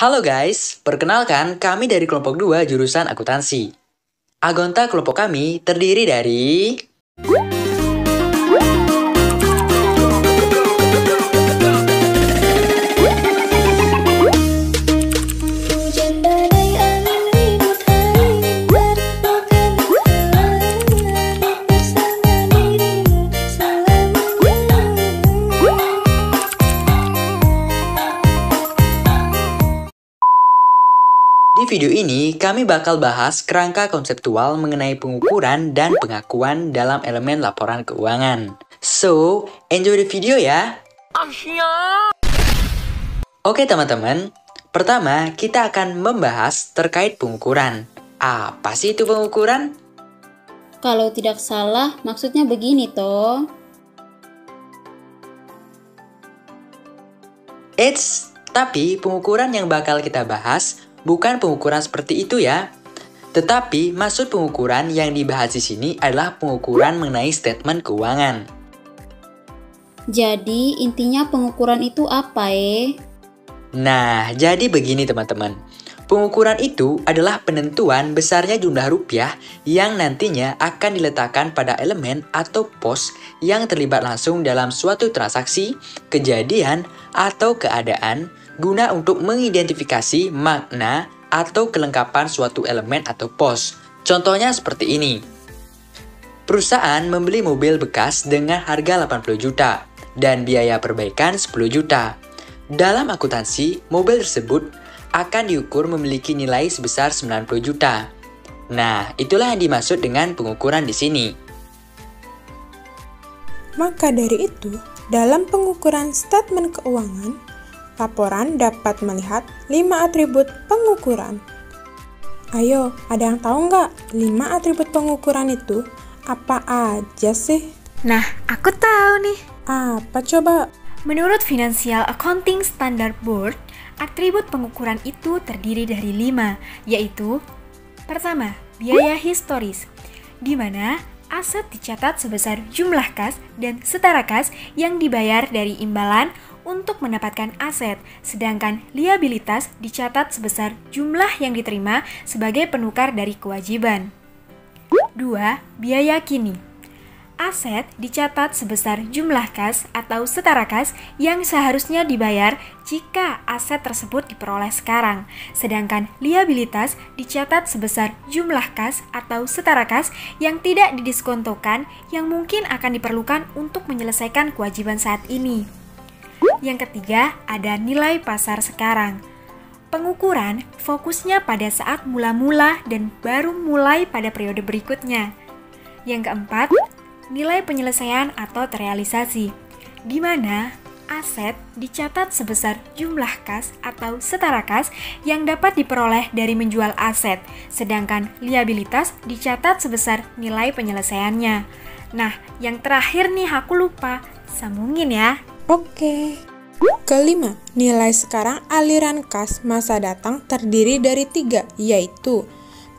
Halo guys, perkenalkan kami dari kelompok 2 jurusan akuntansi. Anggota kelompok kami terdiri dari Di video ini, kami bakal bahas kerangka konseptual mengenai pengukuran dan pengakuan dalam elemen laporan keuangan. So, enjoy the video ya! Oke teman-teman, pertama kita akan membahas terkait pengukuran. Apa sih itu pengukuran? Kalau tidak salah, maksudnya begini toh. Tapi pengukuran yang bakal kita bahas bukan pengukuran seperti itu ya. Tetapi maksud pengukuran yang dibahas di sini adalah pengukuran mengenai statement keuangan. Jadi intinya pengukuran itu apa Nah, jadi begini teman-teman. Pengukuran itu adalah penentuan besarnya jumlah rupiah yang nantinya akan diletakkan pada elemen atau pos yang terlibat langsung dalam suatu transaksi, kejadian, atau keadaan guna untuk mengidentifikasi makna atau kelengkapan suatu elemen atau pos. Contohnya seperti ini. Perusahaan membeli mobil bekas dengan harga 80 juta dan biaya perbaikan 10 juta. Dalam akuntansi, mobil tersebut akan diukur memiliki nilai sebesar 90 juta. Nah, itulah yang dimaksud dengan pengukuran di sini. Maka dari itu, dalam pengukuran statement keuangan, laporan dapat melihat 5 atribut pengukuran. Ayo, ada yang tahu nggak 5 atribut pengukuran itu apa aja sih? Nah, aku tahu nih. Apa coba? Menurut Financial Accounting Standard Board, atribut pengukuran itu terdiri dari 5, yaitu pertama, biaya historis, di mana aset dicatat sebesar jumlah kas dan setara kas yang dibayar dari imbalan untuk mendapatkan aset, sedangkan liabilitas dicatat sebesar jumlah yang diterima sebagai penukar dari kewajiban. 2. Biaya kini. Aset dicatat sebesar jumlah kas atau setara kas yang seharusnya dibayar jika aset tersebut diperoleh sekarang, sedangkan liabilitas dicatat sebesar jumlah kas atau setara kas yang tidak didiskontokan yang mungkin akan diperlukan untuk menyelesaikan kewajiban saat ini. Yang ketiga, ada nilai pasar sekarang. Pengukuran fokusnya pada saat mula-mula dan baru mulai pada periode berikutnya. Yang keempat, nilai penyelesaian atau terrealisasi, di mana aset dicatat sebesar jumlah kas atau setara kas yang dapat diperoleh dari menjual aset, sedangkan liabilitas dicatat sebesar nilai penyelesaiannya. Nah, yang terakhir nih aku lupa, sambungin ya. Oke. Kelima, nilai sekarang aliran kas masa datang terdiri dari 3, yaitu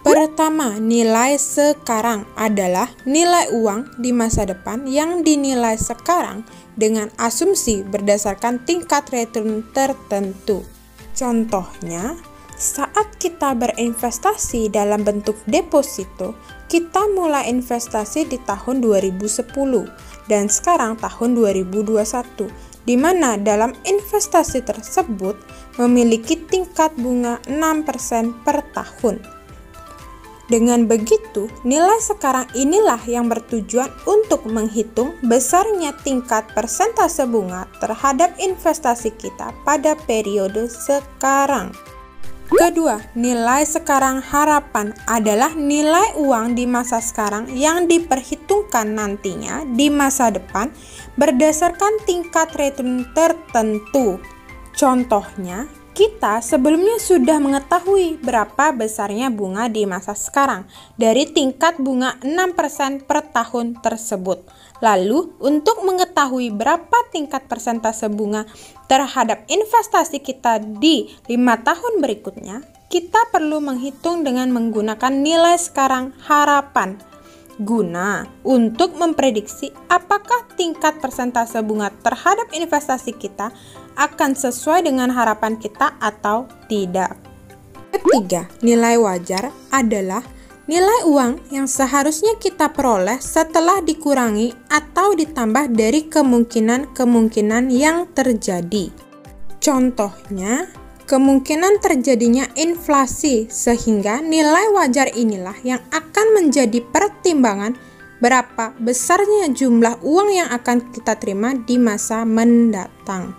pertama, nilai sekarang adalah nilai uang di masa depan yang dinilai sekarang dengan asumsi berdasarkan tingkat return tertentu. Contohnya, saat kita berinvestasi dalam bentuk deposito, kita mulai investasi di tahun 2010 dan sekarang tahun 2021, di mana dalam investasi tersebut memiliki tingkat bunga 6% per tahun. Dengan begitu, nilai sekarang inilah yang bertujuan untuk menghitung besarnya tingkat persentase bunga terhadap investasi kita pada periode sekarang. Kedua, nilai sekarang harapan adalah nilai uang di masa sekarang yang diperhitungkan nantinya di masa depan berdasarkan tingkat return tertentu. Contohnya, kita sebelumnya sudah mengetahui berapa besarnya bunga di masa sekarang dari tingkat bunga 6% per tahun tersebut. Lalu, untuk mengetahui berapa tingkat persentase bunga terhadap investasi kita di 5 tahun berikutnya, kita perlu menghitung dengan menggunakan nilai sekarang harapan. guna untuk memprediksi apakah tingkat persentase bunga terhadap investasi kita akan sesuai dengan harapan kita atau tidak. Ketiga, nilai wajar adalah nilai uang yang seharusnya kita peroleh setelah dikurangi atau ditambah dari kemungkinan-kemungkinan yang terjadi. Contohnya, kemungkinan terjadinya inflasi, sehingga nilai wajar inilah yang akan menjadi pertimbangan berapa besarnya jumlah uang yang akan kita terima di masa mendatang.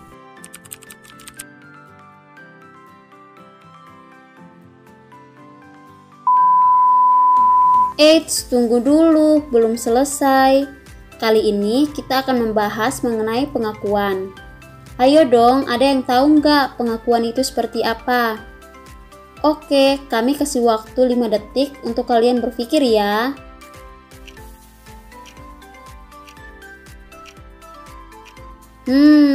Eits, tunggu dulu, belum selesai. Kali ini kita akan membahas mengenai pengakuan. Ayo dong, ada yang tahu nggak pengakuan itu seperti apa? Oke, kami kasih waktu 5 detik untuk kalian berpikir ya.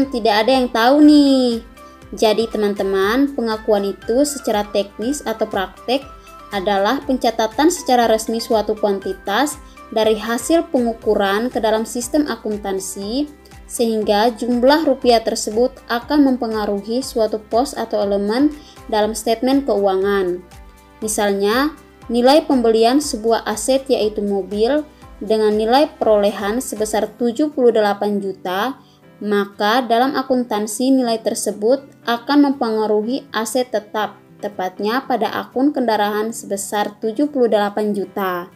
Tidak ada yang tahu nih. Jadi teman-teman, pengakuan itu secara teknis atau praktek adalah pencatatan secara resmi suatu kuantitas dari hasil pengukuran ke dalam sistem akuntansi, sehingga jumlah rupiah tersebut akan mempengaruhi suatu pos atau elemen dalam statement keuangan. Misalnya, nilai pembelian sebuah aset yaitu mobil dengan nilai perolehan sebesar 78 juta, maka dalam akuntansi nilai tersebut akan mempengaruhi aset tetap, tepatnya pada akun kendaraan sebesar 78 juta.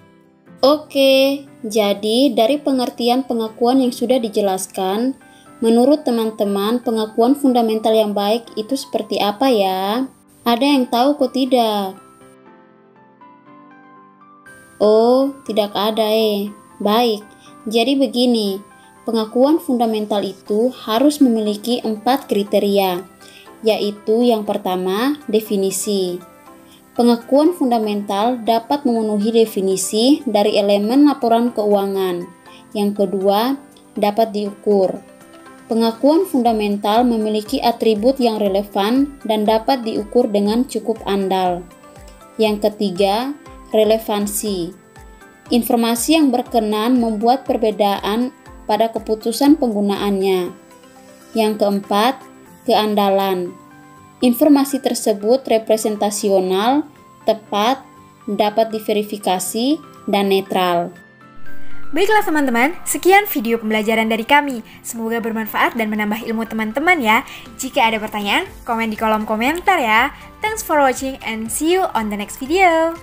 Oke, jadi dari pengertian pengakuan yang sudah dijelaskan, menurut teman-teman pengakuan fundamental yang baik itu seperti apa ya? Ada yang tahu kok tidak? Oh, tidak ada Baik, jadi begini, pengakuan fundamental itu harus memiliki 4 kriteria, yaitu yang pertama, definisi. Pengakuan fundamental dapat memenuhi definisi dari elemen laporan keuangan. Yang kedua, dapat diukur. Pengakuan fundamental memiliki atribut yang relevan dan dapat diukur dengan cukup andal. Yang ketiga, relevansi. Informasi yang berkenan membuat perbedaan pada keputusan penggunaannya. Yang keempat, keandalan. Informasi tersebut representasional, tepat, dapat diverifikasi, dan netral. Baiklah teman-teman, sekian video pembelajaran dari kami. Semoga bermanfaat dan menambah ilmu teman-teman ya. Jika ada pertanyaan, komen di kolom komentar ya. Thanks for watching and see you on the next video.